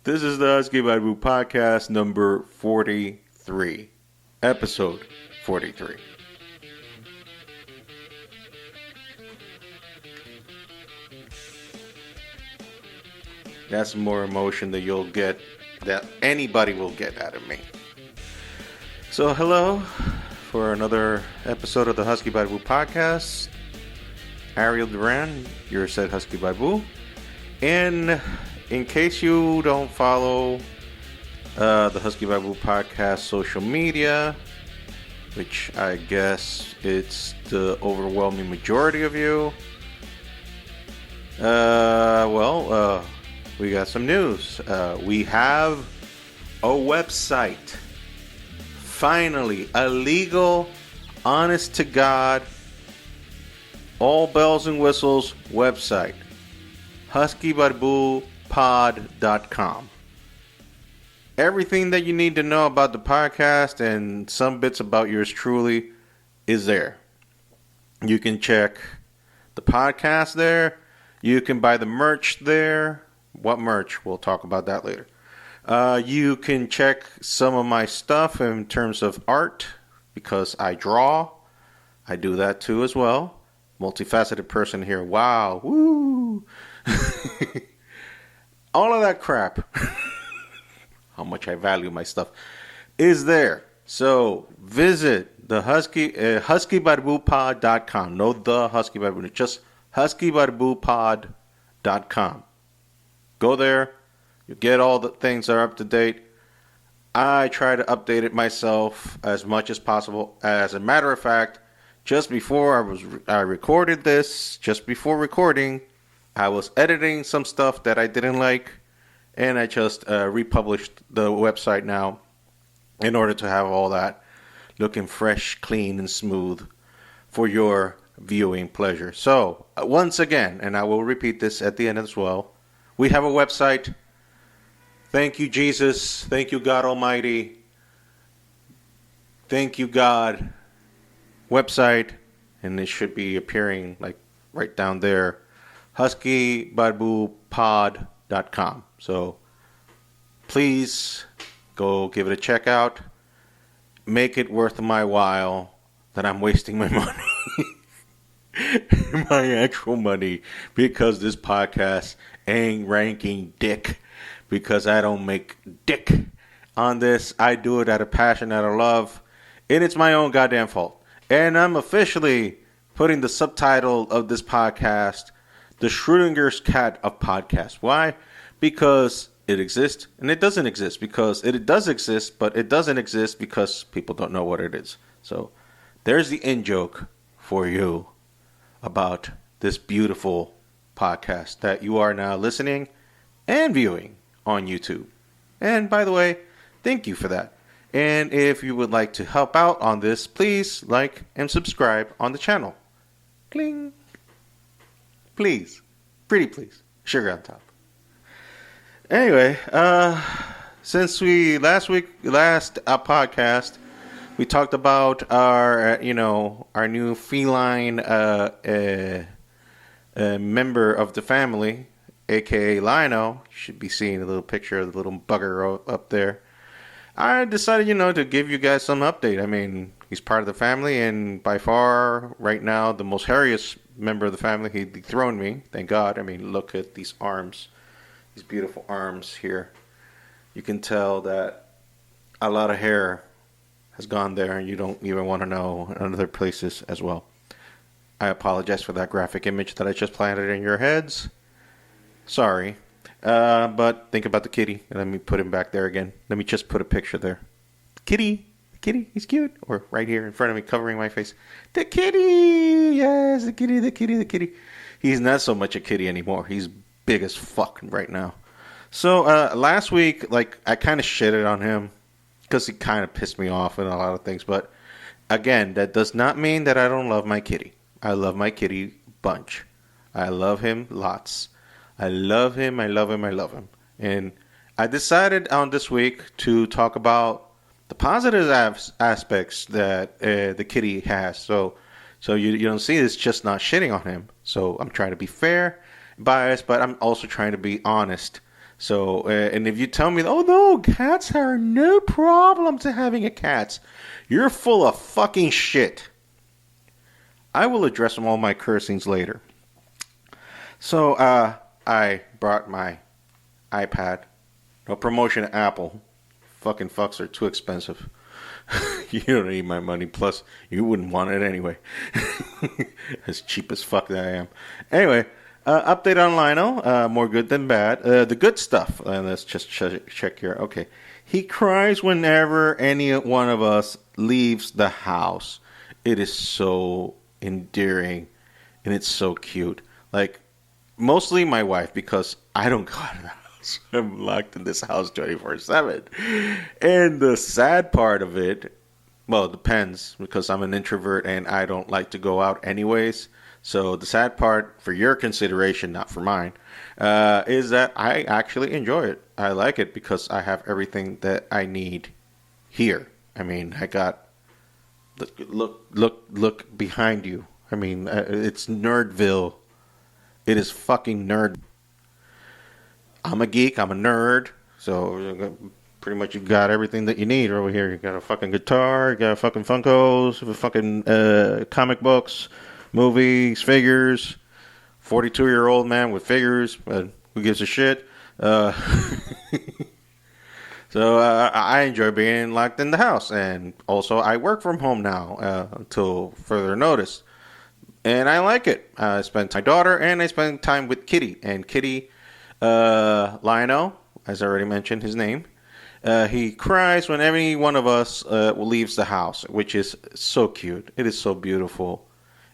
This is the Husky Bible Podcast number 43. Episode 43. That's more emotion that you'll get, that anybody will get out of me. So hello for another episode of the Husky Bible Podcast. Ariel Duran, your said Husky Bible. And in case you don't follow the Husky Bible Podcast social media, which I guess it's the overwhelming majority of you, we got some news. We have a website. Finally, a legal, honest to God, all bells and whistles website. HuskyBarbooPod.com. Everything that you need to know about the podcast and some bits about yours truly is there. You can check the podcast there. You can buy the merch there. What merch? We'll talk about that later. You can check some of my stuff in terms of art because I draw. I do that too as well. Multifaceted person here. Wow. Woo. All of that crap, how much I value my stuff, is there. So visit the HuskyBarboopod.com. No, the Husky Barboo, just HuskyBarboopod.com. Go there. You get all the things that are up to date. I try to update it myself as much as possible. As a matter of fact, just before I recorded this, just before recording, I was editing some stuff that I didn't like, and I just republished the website now in order to have all that looking fresh, clean, and smooth for your viewing pleasure. So, once again, and I will repeat this at the end as well, we have a website. Thank you, Jesus. Thank you, God Almighty. Thank you, God. Website, and it should be appearing like right down there. HuskyBarboopod.com. So please go give it a check out. Make it worth my while that I'm wasting my money. My actual money, because this podcast ain't ranking dick, because I don't make dick on this. I do it out of passion, out of love, and it's my own goddamn fault. And I'm officially putting the subtitle of this podcast, The Schrodinger's Cat of Podcasts. Why? Because it exists and it doesn't exist. Because it does exist, but it doesn't exist because people don't know what it is. So there's the in-joke for you about this beautiful podcast that you are now listening and viewing on YouTube. And by the way, thank you for that. And if you would like to help out on this, please like and subscribe on the channel. Cling. Please. Pretty please. Sugar on top. Anyway, since we last podcast, we talked about our new feline member of the family, aka Lionel. You should be seeing a little picture of the little bugger up there. I decided, to give you guys some update. I mean, he's part of the family, and by far, right now, the most hairiest member of the family. He dethroned me, thank God. I mean, look at these arms, these beautiful arms here. You can tell that a lot of hair has gone there, and you don't even want to know in other places as well. I apologize for that graphic image that I just planted in your heads. Sorry. But think about the kitty. Let me put him back there again. Let me just put a picture there. Kitty, he's cute. Or right here in front of me, covering my face. The kitty, yes, the kitty. He's not so much a kitty anymore. He's big as fuck right now. So last week, I kind of shitted on him because he kind of pissed me off and a lot of things. But again, that does not mean that I don't love my kitty. I love my kitty bunch. I love him lots. I love him. And I decided on this week to talk about the positive aspects that the kitty has. So you don't see this just not shitting on him. So I'm trying to be fair, biased, but I'm also trying to be honest. So, and if you tell me, oh no, cats are no problem to having a cat, you're full of fucking shit. I will address all my cursings later. So, I brought my iPad. No promotion at Apple. Fucking fucks are too expensive. You don't need my money. Plus, you wouldn't want it anyway. As cheap as fuck that I am. Anyway, update on Lionel. More good than bad. The good stuff. Let's just check here. Okay. He cries whenever any one of us leaves the house. It is so endearing. And it's so cute. Like, mostly my wife, because I don't go out of the house. I'm locked in this house 24/7. And the sad part of it, well, it depends, because I'm an introvert and I don't like to go out anyways. So the sad part, for your consideration, not for mine, is that I actually enjoy it. I like it because I have everything that I need here. I mean, I got, look behind you. I mean, it's Nerdville. It is fucking nerd. I'm a geek. I'm a nerd. So pretty much you got everything that you need over here. You got a fucking guitar. You got fucking Funkos. Fucking comic books, movies, figures. 42-year-old man with figures. But who gives a shit? So I enjoy being locked in the house. And also I work from home now until further notice. And I like it. I spend time with my daughter, and I spend time with Kitty. And Kitty, Lionel, as I already mentioned his name, he cries when any one of us leaves the house, which is so cute. It is so beautiful.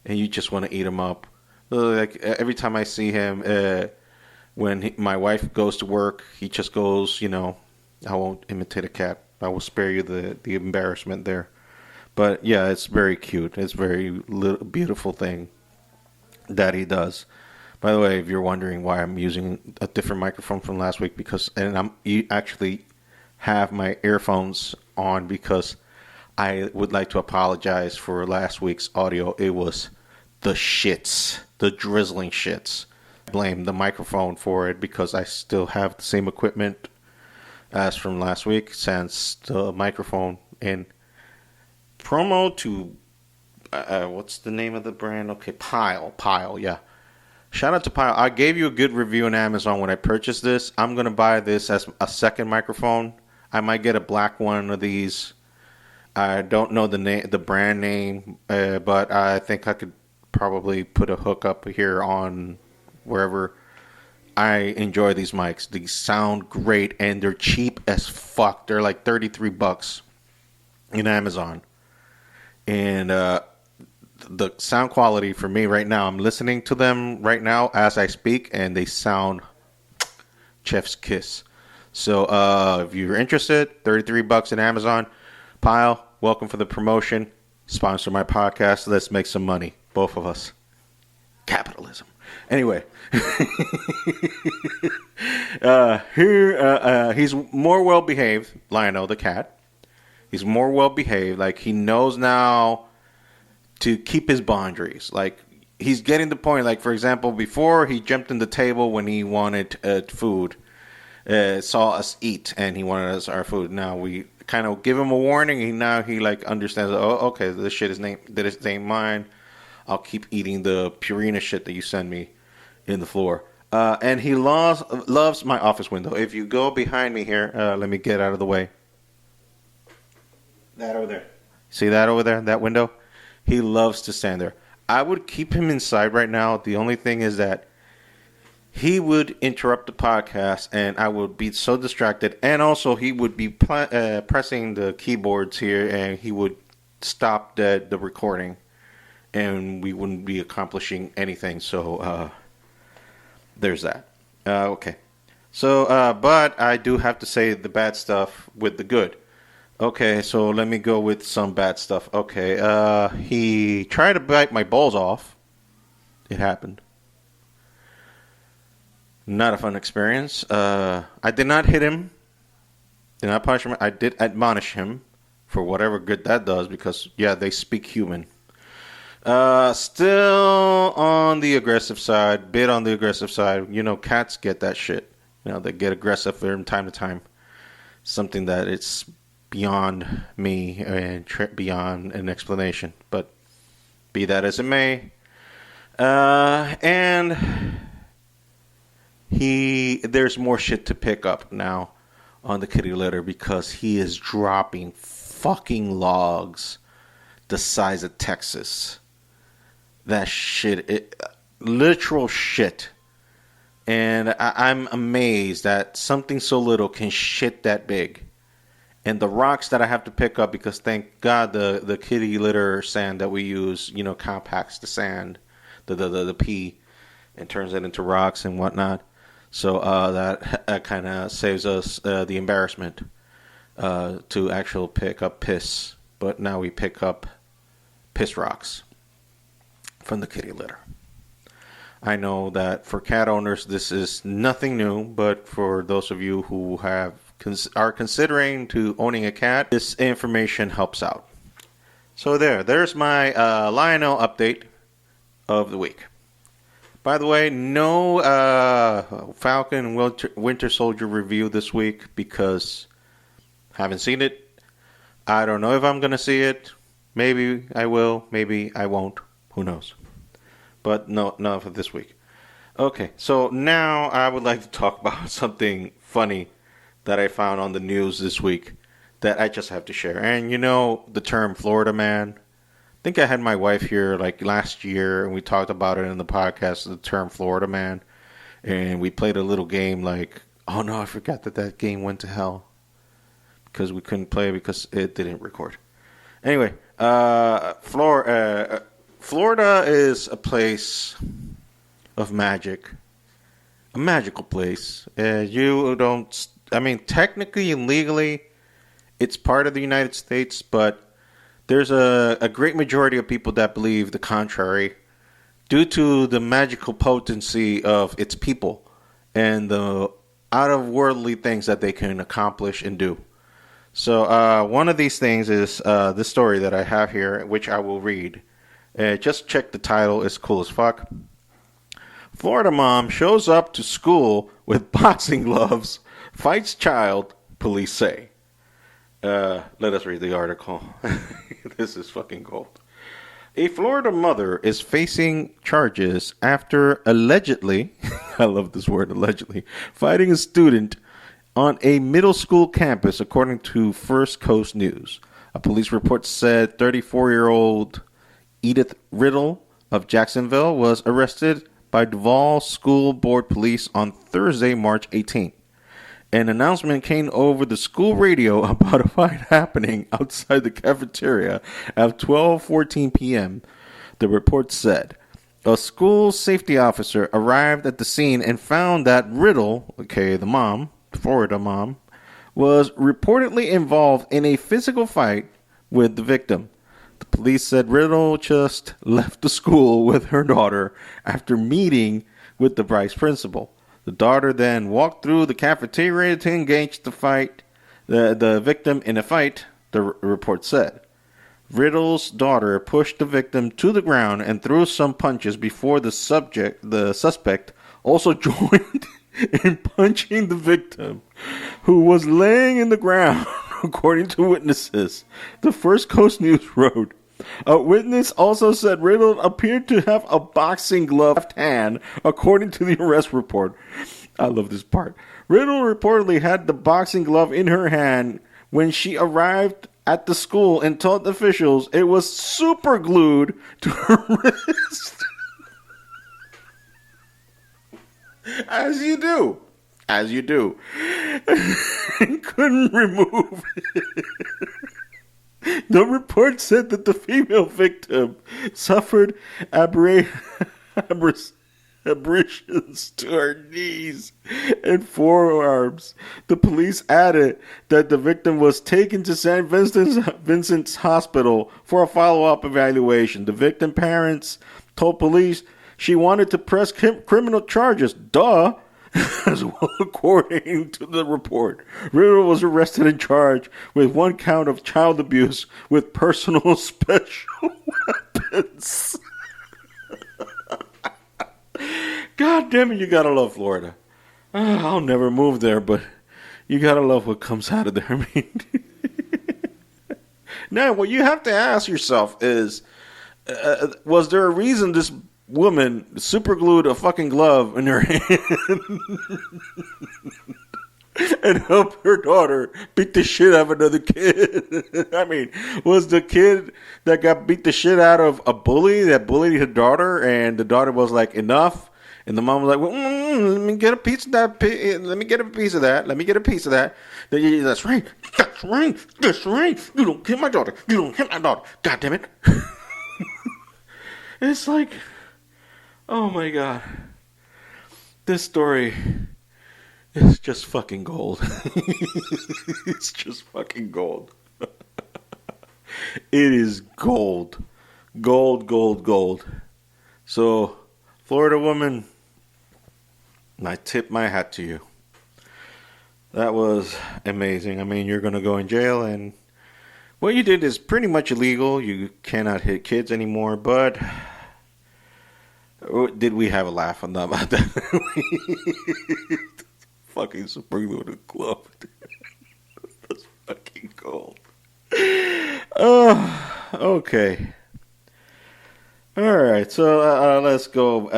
And you just want to eat him up. Like every time I see him, when my wife goes to work, he just goes, I won't imitate a cat. I will spare you the embarrassment there. But yeah, it's very cute. It's very beautiful thing that he does. By the way, if you're wondering why I'm using a different microphone from last week, you actually have my earphones on because I would like to apologize for last week's audio. It was the shits, the drizzling shits. I blame the microphone for it because I still have the same equipment as from last week, since the microphone in promo to what's the name of the brand? Okay, Pile, yeah. Shout out to Pile. I gave you a good review on Amazon when I purchased this. I'm gonna buy this as a second microphone. I might get a black one of these. I don't know the brand name, but I think I could probably put a hook up here on wherever. I enjoy these mics. These sound great, and they're cheap as fuck. They're like $33 in Amazon. And the sound quality for me right now, I'm listening to them right now as I speak, and they sound chef's kiss. So if you're interested, $33 in Amazon. Pile, welcome for the promotion. Sponsor my podcast. Let's make some money. Both of us. Capitalism. Anyway. He's more well-behaved, Lionel the cat. He's more well-behaved. Like, he knows now to keep his boundaries. Like, he's getting the point. Like, for example, before he jumped in the table when he wanted food, saw us eat, and he wanted us our food. Now we kind of give him a warning, and now he like understands. Oh, okay, this shit ain't mine. I'll keep eating the Purina shit that you send me in the floor. And he loves my office window. If you go behind me here, let me get out of the way. That over there. See that over there? That window? He loves to stand there. I would keep him inside right now. The only thing is that he would interrupt the podcast, and I would be so distracted. And also, he would be pressing the keyboards here, and he would stop the recording, and we wouldn't be accomplishing anything. So there's that. Okay. So, but I do have to say the bad stuff with the good. Okay, so let me go with some bad stuff. Okay, he tried to bite my balls off. It happened. Not a fun experience. I did not hit him. Did not punish him. I did admonish him for whatever good that does because, yeah, they speak human. Still on the aggressive side. Bit on the aggressive side. You know, cats get that shit. they get aggressive from time to time. Something that it's beyond me and beyond an explanation. But be that as it may, and there's more shit to pick up now on the kitty litter because he is dropping fucking logs the size of Texas. That shit, literal shit. And I'm amazed that something so little can shit that big. And the rocks that I have to pick up, because thank God the kitty litter sand that we use, compacts the sand, the pee, and turns it into rocks and whatnot. So that kind of saves us the embarrassment to actually pick up piss. But now we pick up piss rocks from the kitty litter. I know that for cat owners this is nothing new, but for those of you who are considering to owning a cat, this information helps out. So there's my Lionel update of the week. By the way, no Falcon Winter Soldier review this week because I haven't seen it. I don't know if I'm going to see it. Maybe I will, maybe I won't. Who knows? But no for this week. Okay, so now I would like to talk about something funny that I found on the news this week that I just have to share. And the term Florida man. I think I had my wife here like last year and we talked about it in the podcast, the term Florida man. And we played a little game like, oh no, I forgot that game went to hell. Because we couldn't play because it didn't record. Anyway, Florida is a place of magic. A magical place. Technically and legally, it's part of the United States, but there's a great majority of people that believe the contrary due to the magical potency of its people and the out-of-worldly things that they can accomplish and do. So one of these things is this story that I have here, which I will read. Just check the title. It's cool as fuck. Florida mom shows up to school with boxing gloves, fights child, police say. Let us read the article. This is fucking gold. A Florida mother is facing charges after allegedly, I love this word, allegedly, fighting a student on a middle school campus, according to First Coast News. A police report said 34-year-old Edith Riddle of Jacksonville was arrested by Duval School Board Police on Thursday, March 18th. An announcement came over the school radio about a fight happening outside the cafeteria at 12:14 p.m., the report said. A school safety officer arrived at the scene and found that Riddle, okay, the mom, Florida mom, was reportedly involved in a physical fight with the victim. The police said Riddle just left the school with her daughter after meeting with the vice principal. The daughter then walked through the cafeteria to engage the victim in a fight, the report said. Riddle's daughter pushed the victim to the ground and threw some punches before the suspect also joined in punching the victim, who was laying in the ground, according to witnesses. The First Coast News wrote, a witness also said Riddle appeared to have a boxing glove left hand, according to the arrest report. I love this part. Riddle reportedly had the boxing glove in her hand when she arrived at the school and told officials it was super glued to her wrist. As you do. And couldn't remove it. The report said that the female victim suffered abrasions to her knees and forearms. The police added that the victim was taken to St. Vincent's Hospital for a follow-up evaluation. The victim parents told police she wanted to press criminal charges. Duh! As well, according to the report, Riddle was arrested and charged with one count of child abuse with personal special weapons. God damn it, you gotta love Florida. I'll never move there, but you gotta love what comes out of there. I mean, now what you have to ask yourself is, was there a reason this woman super glued a fucking glove in her hand and helped her daughter beat the shit out of another kid? I mean, was the kid that got beat the shit out of a bully that bullied her daughter, and the daughter was like, enough? And the mom was like, well, let me get a piece of that. Let me get a piece of that. Let me get a piece of that. That's right. That's right. That's right. You don't hit my daughter. You don't hit my daughter. God damn it. It's like, oh my God. This story is just fucking gold. It's just fucking gold. It is gold. Gold, gold, gold. So, Florida woman, I tip my hat to you. That was amazing. I mean, you're going to go in jail, and what you did is pretty much illegal. You cannot hit kids anymore, but did we have a laugh about that? Fucking super loaded glove. That's fucking gold. Oh, okay. All right, so let's go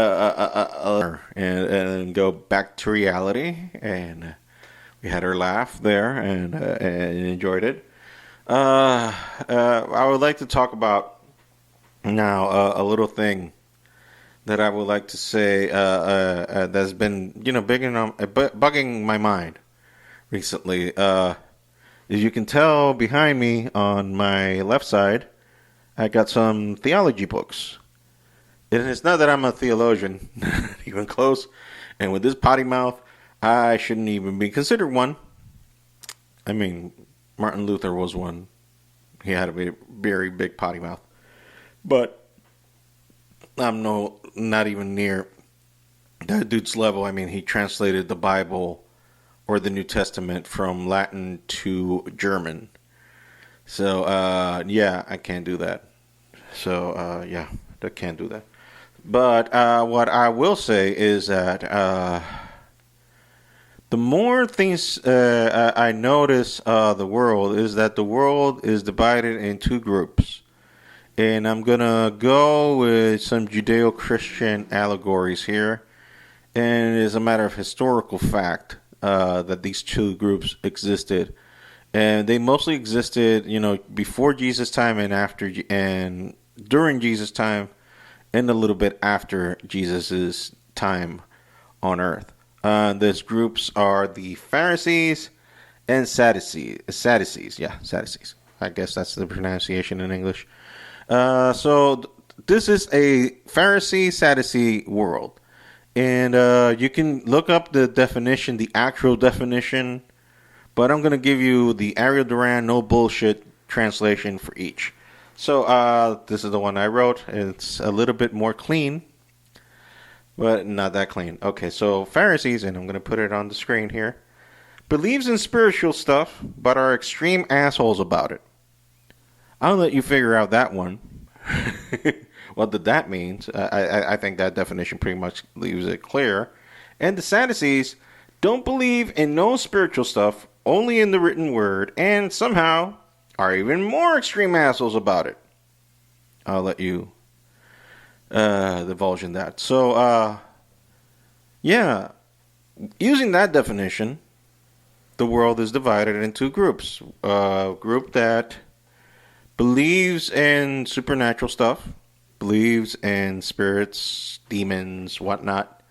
and go back to reality, and we had our laugh there and enjoyed it. I would like to talk about now a little thing that I would like to say that's been bugging my mind recently. As you can tell behind me on my left side, I got some theology books. And it's not that I'm a theologian, not even close. And with this potty mouth, I shouldn't even be considered one. I mean, Martin Luther was one. He had a very big potty mouth. But I'm not even near that dude's level. I mean, he translated the Bible or the New Testament from Latin to German. So, yeah, I can't do that. So, yeah, I can't do that. But what I will say is that the more things I notice the world is that the world is divided in two groups. And I'm going to go with some Judeo-Christian allegories here. And it is a matter of historical fact that these two groups existed. And they mostly existed, before Jesus' time and after and during Jesus' time and a little bit after Jesus' time on earth. These groups are the Pharisees and Sadducees. Sadducees. I guess that's the pronunciation in English. So this is a Pharisee-Sadducee world. And you can look up the definition, the actual definition, but I'm going to give you the Ariel Duran no bullshit translation for each. So this is the one I wrote. It's a little bit more clean, but not that clean. Okay, so Pharisees, and I'm going to put it on the screen here, believes in spiritual stuff, but are extreme assholes about it. I'll let you figure out that one. What that means. I think that definition pretty much leaves it clear. And the Sadducees don't believe in no spiritual stuff, only in the written word, and somehow are even more extreme assholes about it. I'll let you divulge in that. So, yeah, using that definition, the world is divided into groups. A group that believes in supernatural stuff, believes in spirits, demons, whatnot,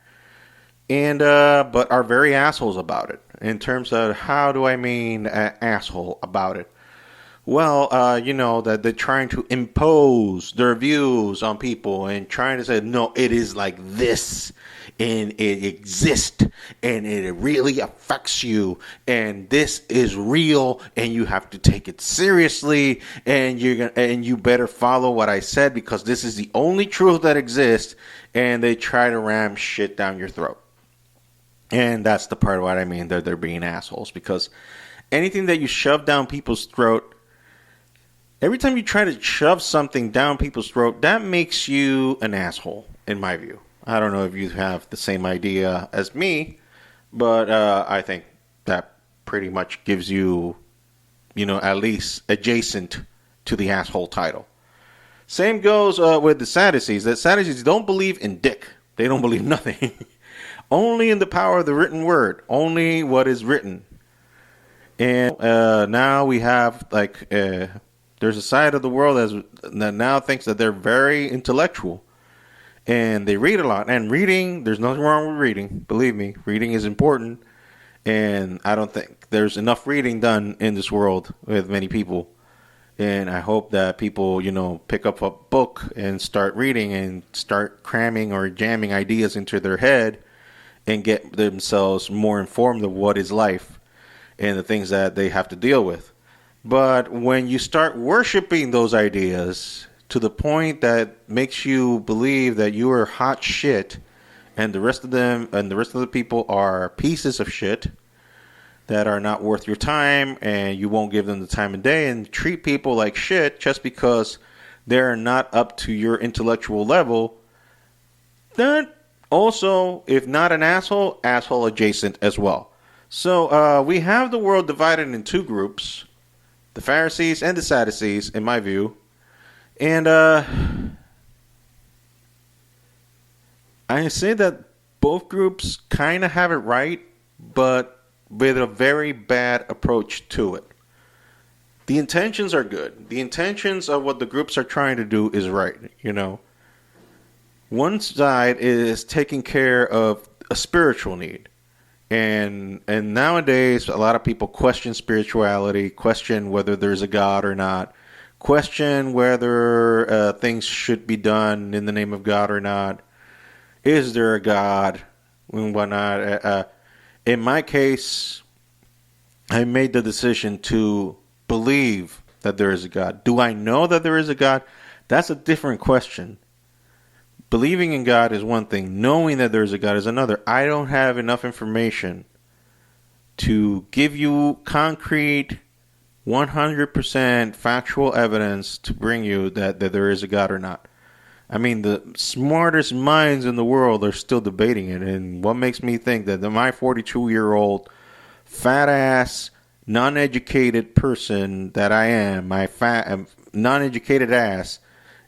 and but are very assholes about it. In terms of how do I mean asshole about it? Well, that they're trying to impose their views on people and trying to say, no, it is like this, and it exists, and it really affects you, and this is real, and you have to take it seriously, and you better follow what I said because this is the only truth that exists, and they try to ram shit down your throat. And that's the part of what I mean, that they're being assholes, because anything that you shove down people's throat, every time you try to shove something down people's throat, that makes you an asshole, in my view. I don't know if you have the same idea as me, But I think that pretty much gives you, at least adjacent to the asshole title. Same goes with the Sadducees. The Sadducees don't believe in dick. They don't believe nothing. Only in the power of the written word. Only what is written. And now we have, there's a side of the world that now thinks that they're very intellectual. And they read a lot. And reading, there's nothing wrong with reading. Believe me, reading is important. And I don't think there's enough reading done in this world with many people. And I hope that people, pick up a book and start reading and start cramming or jamming ideas into their head and get themselves more informed of what is life and the things that they have to deal with. But when you start worshiping those ideas to the point that makes you believe that you are hot shit and the rest of them and the rest of the people are pieces of shit that are not worth your time, and you won't give them the time of day and treat people like shit just because they're not up to your intellectual level, then also, if not an asshole, asshole adjacent as well. So we have the world divided in two groups, the Pharisees and the Sadducees, in my view. And I say that both groups kind of have it right, but with a very bad approach to it. The intentions are good. The intentions of what the groups are trying to do is right, One side is taking care of a spiritual need. And nowadays, a lot of people question spirituality, question whether there's a God or not, question whether things should be done in the name of God or not. Is there a God and whatnot? In my case, I made the decision to believe that there is a God. Do I know that there is a God? That's a different question. Believing in God is one thing. Knowing that there is a God is another. I don't have enough information to give you concrete, 100% factual evidence to bring you that there is a God or not. I mean, the smartest minds in the world are still debating it. And what makes me think that my 42-year-old fat-ass, non-educated person that I am, my fat, non-educated ass,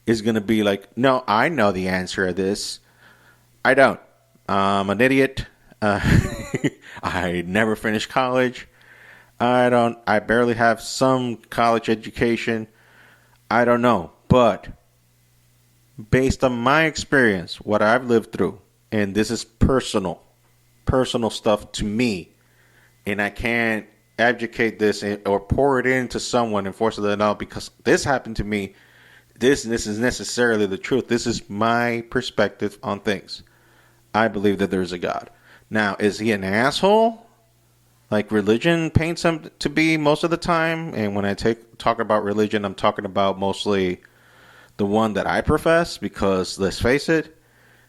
is going to be like, no, I know the answer to this. I don't. I'm an idiot. I never finished college. I barely have some college education. I don't know. But based on my experience, what I've lived through, and this is personal stuff to me, and I can't educate this or pour it into someone and force it out because this happened to me. This is necessarily the truth. This is my perspective on things. I believe that there's a God. Now, is he an asshole? Like religion paints him to be most of the time. And when I talk about religion, I'm talking about mostly the one that I profess, because let's face it,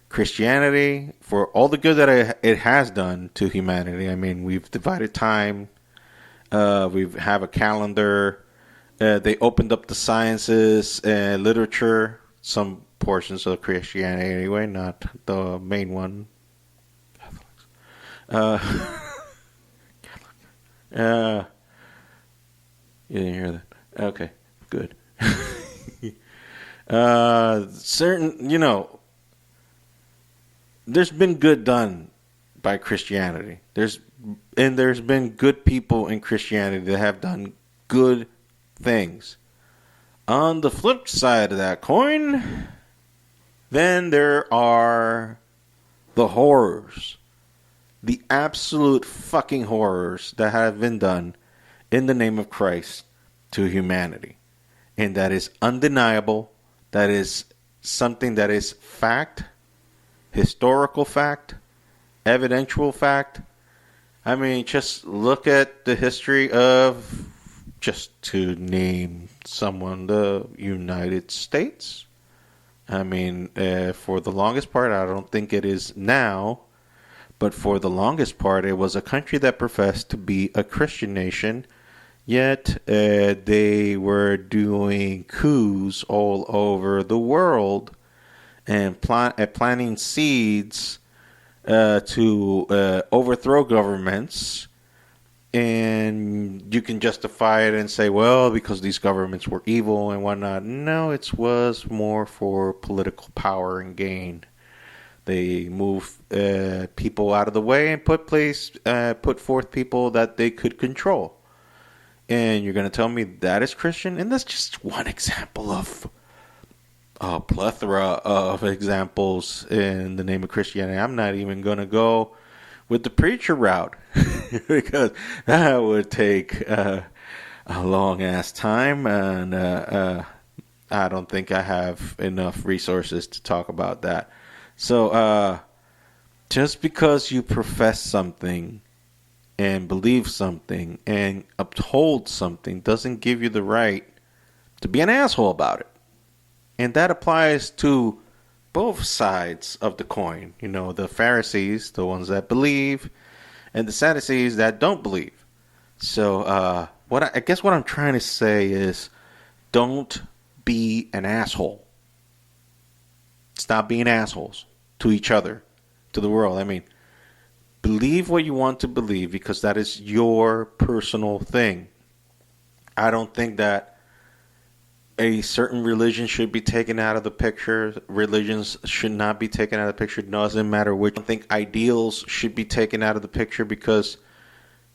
Christianity, for all the good that it has done to humanity, I mean, we've divided time, we have a calendar, they opened up the sciences and literature, some portions of Christianity anyway, not the main one. You didn't hear that? Okay, good. There's been good done by Christianity. There's been good people in Christianity that have done good things. On the flip side of that coin, then there are the horrors. The absolute fucking horrors that have been done in the name of Christ to humanity. And that is undeniable. That is something that is fact, historical fact, evidential fact. I mean, just look at the history of, just to name someone, the United States. I mean, for the longest part, I don't think it is now, but for the longest part, it was a country that professed to be a Christian nation. Yet they were doing coups all over the world and planting seeds to overthrow governments, and you can justify it and say, well, because these governments were evil and whatnot. No, it was more for political power and gain. They move people out of the way and put forth people that they could control. And you're going to tell me that is Christian? And that's just one example of a plethora of examples in the name of Christianity. I'm not even going to go with the preacher route because that would take a long ass time, and I don't think I have enough resources to talk about that. So just because you profess something and believe something and uphold something doesn't give you the right to be an asshole about it. And that applies to both sides of the coin. You know, the Pharisees, the ones that believe, and the Sadducees that don't believe. So I guess what I'm trying to say is, don't be an asshole. Stop being assholes to each other, to the world. I mean, believe what you want to believe because that is your personal thing. I don't think that a certain religion should be taken out of the picture. Religions should not be taken out of the picture. It doesn't matter which. I don't think ideals should be taken out of the picture because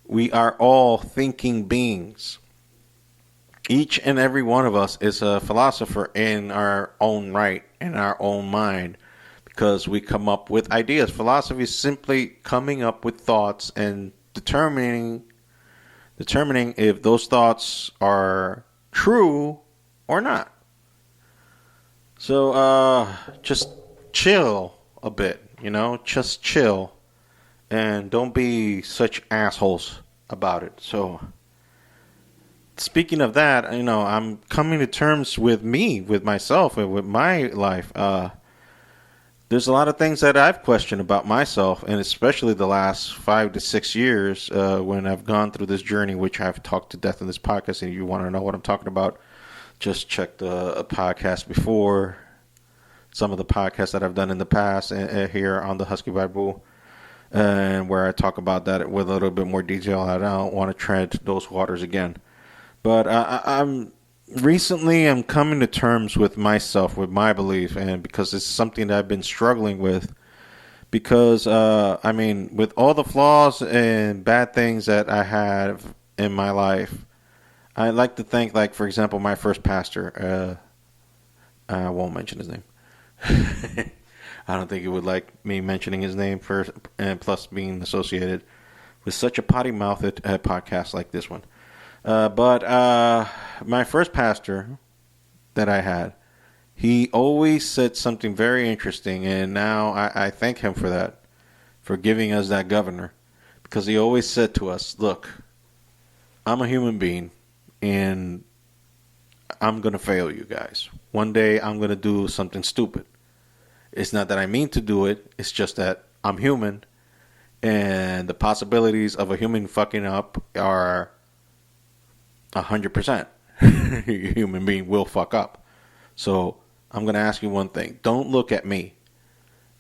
we are all thinking beings. Each and every one of us is a philosopher in our own right, in our own mind, because we come up with ideas. Philosophy is simply coming up with thoughts and determining if those thoughts are true or not. So just chill a bit, just chill and don't be such assholes about it. So speaking of that, I'm coming to terms with myself and with my life. There's a lot of things that I've questioned about myself, and especially the last 5 to 6 years when I've gone through this journey, which I've talked to death in this podcast. And if you want to know what I'm talking about, just check the podcast before, some of the podcasts that I've done in the past here on the Husky Bible, and where I talk about that with a little bit more detail. I don't want to tread those waters again. But I'm coming to terms with myself, with my belief, and because it's something that I've been struggling with. Because, with all the flaws and bad things that I have in my life, I like to think, like, for example, my first pastor, I won't mention his name. I don't think he would like me mentioning his name first, and plus being associated with such a potty-mouthed podcast like this one. But my first pastor that I had, he always said something very interesting, and now I thank him for that, for giving us that governor, because he always said to us, look, I'm a human being, and I'm going to fail you guys. One day I'm going to do something stupid. It's not that I mean to do it. It's just that I'm human, and the possibilities of a human fucking up are 100%. A human being will fuck up. So I'm going to ask you one thing. Don't look at me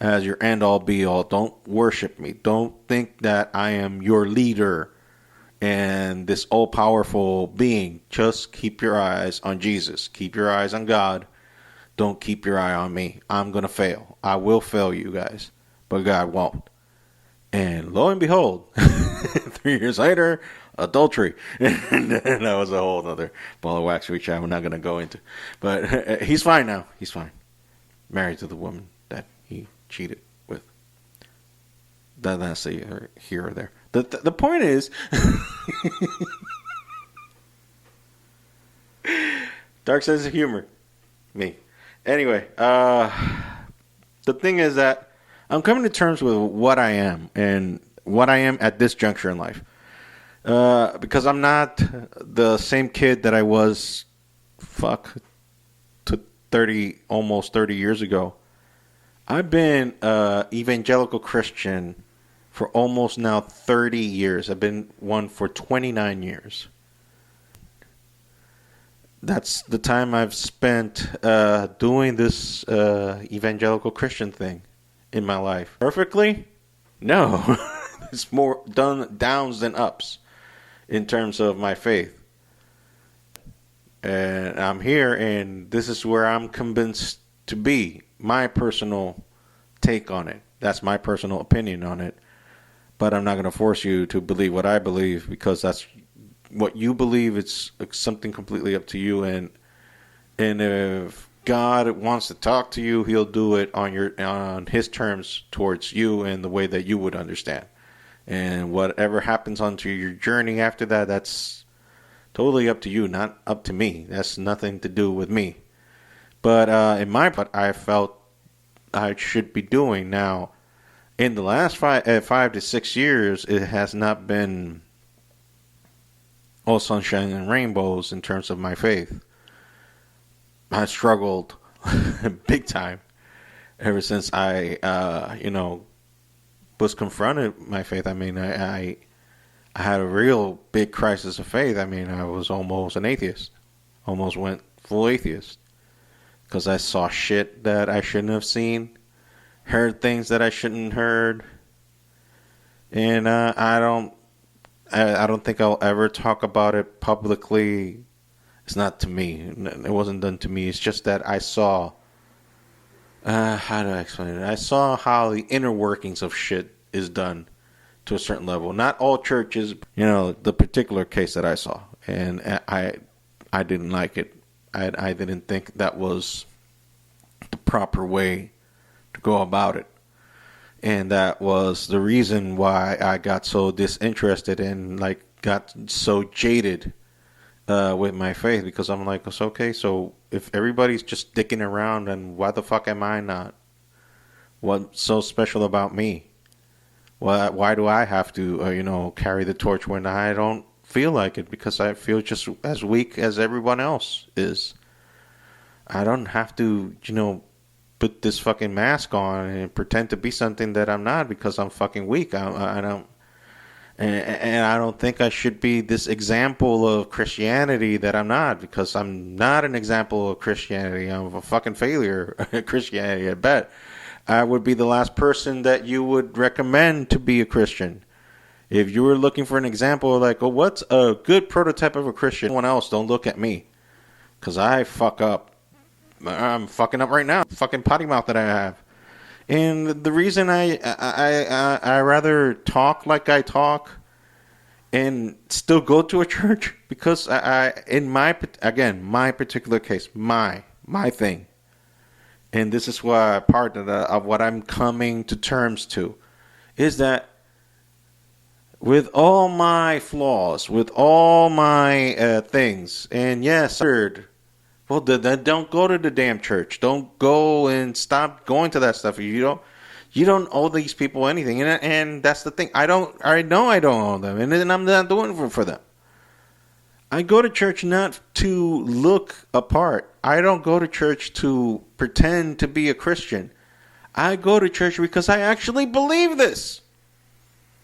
as your end-all, be-all. Don't worship me. Don't think that I am your leader and this all-powerful being. Just keep your eyes on Jesus. Keep your eyes on God. Don't keep your eye on me. I'm going to fail. I will fail you guys, but God won't. And lo and behold, 3 years later, adultery. And that was a whole other ball of wax, which I'm not going to go into. But he's fine now. He's fine. Married to the woman that he cheated with. That's here or there. The point is, dark sense of humor. Me. Anyway, the thing is that I'm coming to terms with what I am and what I am at this juncture in life. Because I'm not the same kid that I was, almost 30 years ago. I've been evangelical Christian for almost now 30 years. I've been one for 29 years. That's the time I've spent doing this evangelical Christian thing in my life. Perfectly? No, it's more downs than ups in terms of my faith. And I'm here, and this is where I'm convinced to be. My personal take on it. That's my personal opinion on it. But I'm not going to force you to believe what I believe, because that's what you believe. It's something completely up to you. And if God wants to talk to you, He'll do it on His terms towards you and the way that you would understand. And whatever happens onto your journey after that, that's totally up to you, not up to me. That's nothing to do with me. But in my part, I felt I should be doing now. In the last 5 to 6 years, it has not been all sunshine and rainbows in terms of my faith. I struggled big time ever since I, was confronted with my faith. I mean, I had a real big crisis of faith. I mean, I was almost an atheist. Almost went full atheist. Because I saw shit that I shouldn't have seen. Heard things that I shouldn't heard. And I don't think I'll ever talk about it publicly. It's not to me. It wasn't done to me. It's just that I saw... how do I explain it? I saw how the inner workings of shit is done to a certain level. Not all churches, the particular case that I saw. And I didn't like it. I didn't think that was the proper way to go about it. And that was the reason why I got so disinterested and got so jaded with my faith, because I'm like, it's okay, so if everybody's just dicking around, then why the fuck am I not? What's so special about me? Why do I have to, carry the torch when I don't feel like it? Because I feel just as weak as everyone else is. I don't have to, put this fucking mask on and pretend to be something that I'm not, because I'm fucking weak. I don't. And I don't think I should be this example of Christianity that I'm not, because I'm not an example of Christianity. I'm a fucking failure at Christianity, I bet. I would be the last person that you would recommend to be a Christian. If you were looking for an example, what's a good prototype of a Christian? Anyone else, don't look at me. Because I fuck up. I'm fucking up right now. Fucking potty mouth that I have. And the reason I rather talk like I talk and still go to a church, because in my particular case, my thing, and this is why part of what I'm coming to terms to, is that with all my flaws, with all my things, and yes, well, then don't go to the damn church. Don't go and stop going to that stuff. You don't owe these people anything, and that's the thing. I know I don't owe them, and I'm not doing it for them. I go to church not to look apart. I don't go to church to pretend to be a Christian. I go to church because I actually believe this.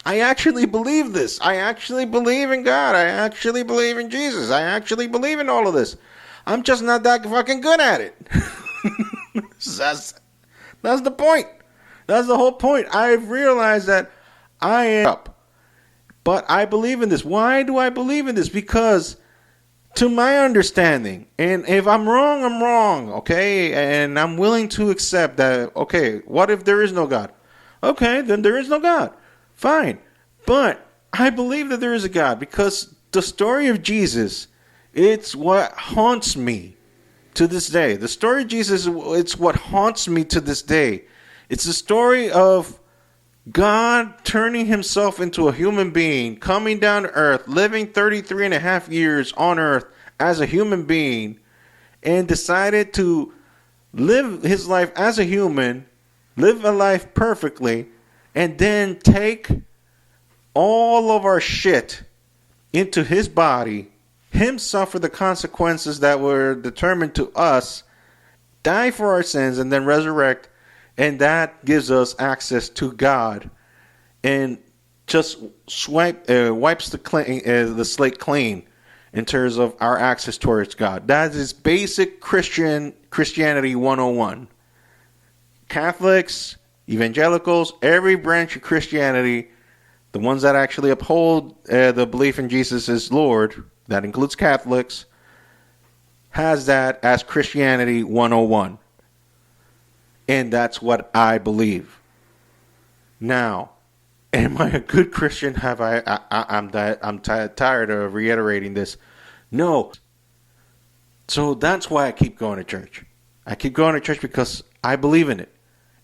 I actually believe this. I actually believe in God. I actually believe in Jesus. I actually believe in all of this. I'm just not that fucking good at it. That's the point. That's the whole point. I've realized that I am up. But I believe in this. Why do I believe in this? Because to my understanding, and if I'm wrong, I'm wrong, okay? And I'm willing to accept that, okay, what if there is no God? Okay, then there is no God. Fine. But I believe that there is a God, because the story of Jesus, it's what haunts me to this day. The story of Jesus, it's what haunts me to this day. It's the story of God turning himself into a human being, coming down to earth, living 33 and a half years on earth as a human being, and decided to live his life as a human, live a life perfectly, and then take all of our shit into his body, him suffer the consequences that were determined to us, die for our sins, and then resurrect. And that gives us access to God, and just wipes the slate clean in terms of our access towards God. That is basic Christianity 101. Catholics Evangelicals, every branch of Christianity, the ones that actually uphold the belief in Jesus as Lord, that includes Catholics, has that as Christianity 101. And that's what I believe. Now, am I a good Christian? I'm tired of reiterating this. No. So that's why I keep going to church. I keep going to church because I believe in it.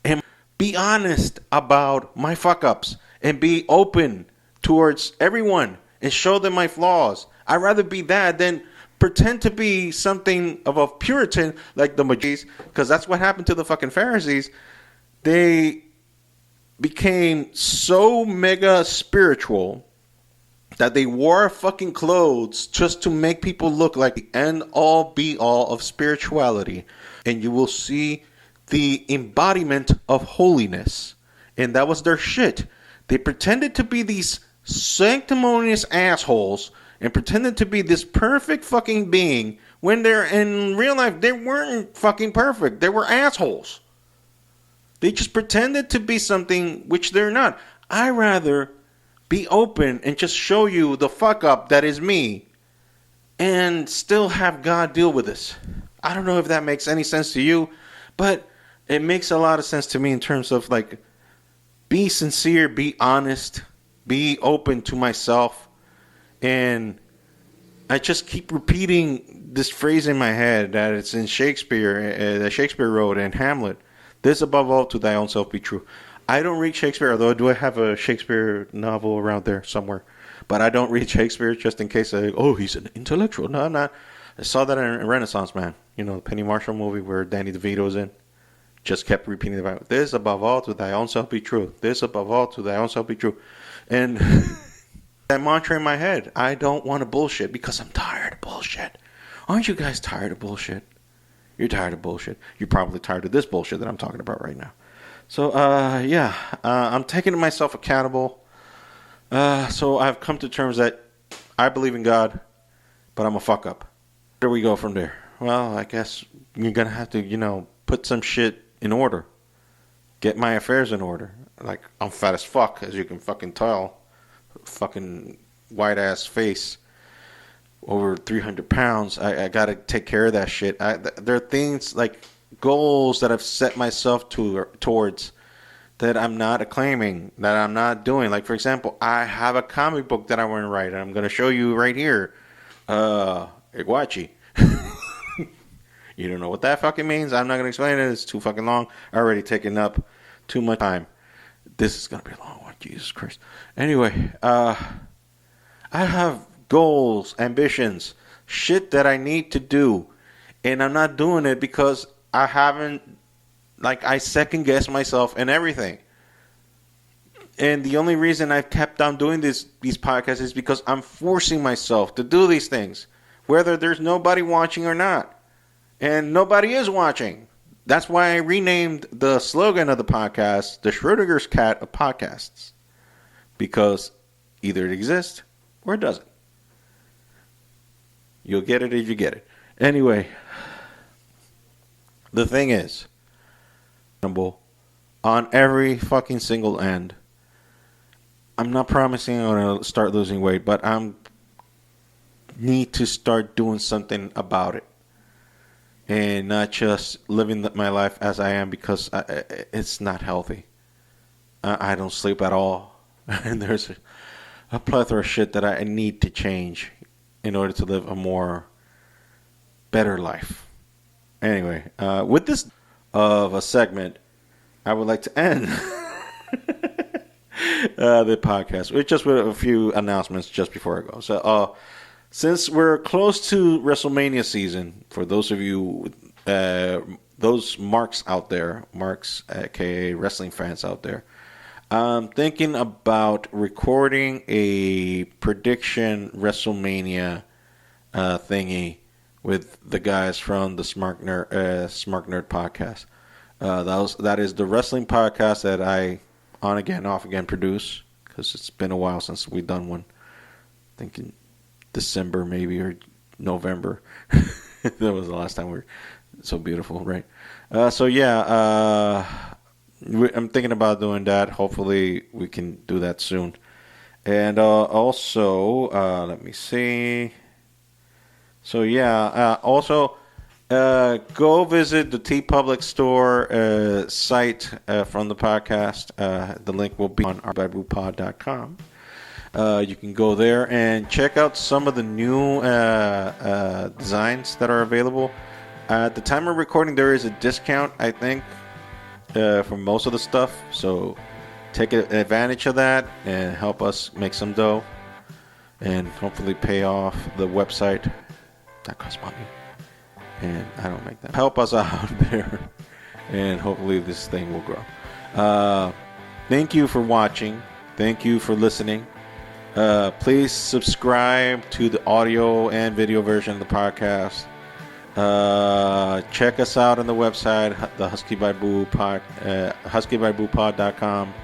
And be honest about my fuck-ups. And be open towards everyone. And show them my flaws. I'd rather be that than pretend to be something of a Puritan like the Magi's. Because that's what happened to the fucking Pharisees. They became so mega spiritual that they wore fucking clothes just to make people look like the end all be all of spirituality. And you will see the embodiment of holiness. And that was their shit. They pretended to be these sanctimonious assholes and pretended to be this perfect fucking being when they're in real life they weren't fucking perfect. They were assholes. They just pretended to be something which they're not. I rather be open and just show you the fuck up that is me and still have God deal with this. I don't know if that makes any sense to you, but it makes a lot of sense to me in terms of like, be sincere, be honest, be open to myself. And I just keep repeating this phrase in my head that it's in Shakespeare, that Shakespeare wrote in Hamlet. This above all to thy own self be true. I don't read Shakespeare, although I do have a Shakespeare novel around there somewhere. But I don't read Shakespeare just in case he's an intellectual. No, I'm not. I saw that in Renaissance Man. You know, the Penny Marshall movie where Danny DeVito's in. Just kept repeating about this above all to thy own self be true. This above all to thy own self be true. And that mantra in my head, I don't want to bullshit because I'm tired of bullshit. Aren't you guys tired of bullshit? You're tired of bullshit. You're probably tired of this bullshit that I'm talking about right now. So, I'm taking myself accountable. So I've come to terms that I believe in God, but I'm a fuck up. Where do we go from there? Well, I guess you're going to have to, put some shit in order. Get my affairs in order. Like, I'm fat as fuck, as you can fucking tell. Fucking white-ass face. Over 300 pounds. I got to take care of that shit. There are things, like, goals that I've set myself towards that I'm not acclaiming, that I'm not doing. Like, for example, I have a comic book that I want to write, and I'm going to show you right here. Iguachi. You don't know what that fucking means? I'm not going to explain it. It's too fucking long. I already taken up too much time. This is going to be a long one. Jesus Christ. Anyway, I have goals, ambitions, shit that I need to do. And I'm not doing it because I haven't, I second guess myself and everything. And the only reason I've kept on doing these podcasts is because I'm forcing myself to do these things, whether there's nobody watching or not. And nobody is watching. That's why I renamed the slogan of the podcast, the Schrodinger's Cat of Podcasts. Because either it exists or it doesn't. You'll get it if you get it. Anyway, the thing is, on every fucking single end, I'm not promising I'm going to start losing weight, but I need to start doing something about it. And not just living my life as I am because it's not healthy. I don't sleep at all. And there's a plethora of shit that I need to change in order to live a more better life. Anyway, with this of a segment, I would like to end the podcast with a few announcements just before I go. So, since we're close to WrestleMania season, for those of you, those marks out there, aka wrestling fans out there, I'm thinking about recording a prediction WrestleMania thingy with the guys from the Smart Nerd podcast. That is the wrestling podcast that I on again, off again produce, because it's been a while since we've done one. Thinking December maybe or November. That was the last time we were so beautiful, right? I'm thinking about doing that. Hopefully, we can do that soon. And also, let me see. So yeah, also go visit the T Public Store site from the podcast. The link will be on huskybyboopod.com. You can go there and check out some of the new designs that are available. At the time of recording, there is a discount, I think, for most of the stuff. So take advantage of that and help us make some dough and hopefully pay off the website. That costs money. And I don't make that. Help us out there. And hopefully this thing will grow. Thank you for watching. Thank you for listening. Please subscribe to the audio and video version of the podcast. Check us out on the website, the Husky by Boo pod, huskybyboopod.com.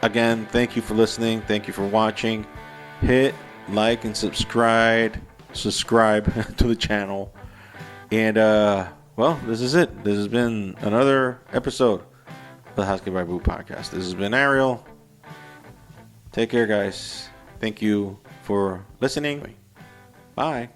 Again, thank you for listening. Thank you for watching. Hit like and subscribe to the channel. And well, this is it. This has been another episode of the Husky by Boo podcast. This has been Ariel. Take care, guys. Thank you for listening. Bye.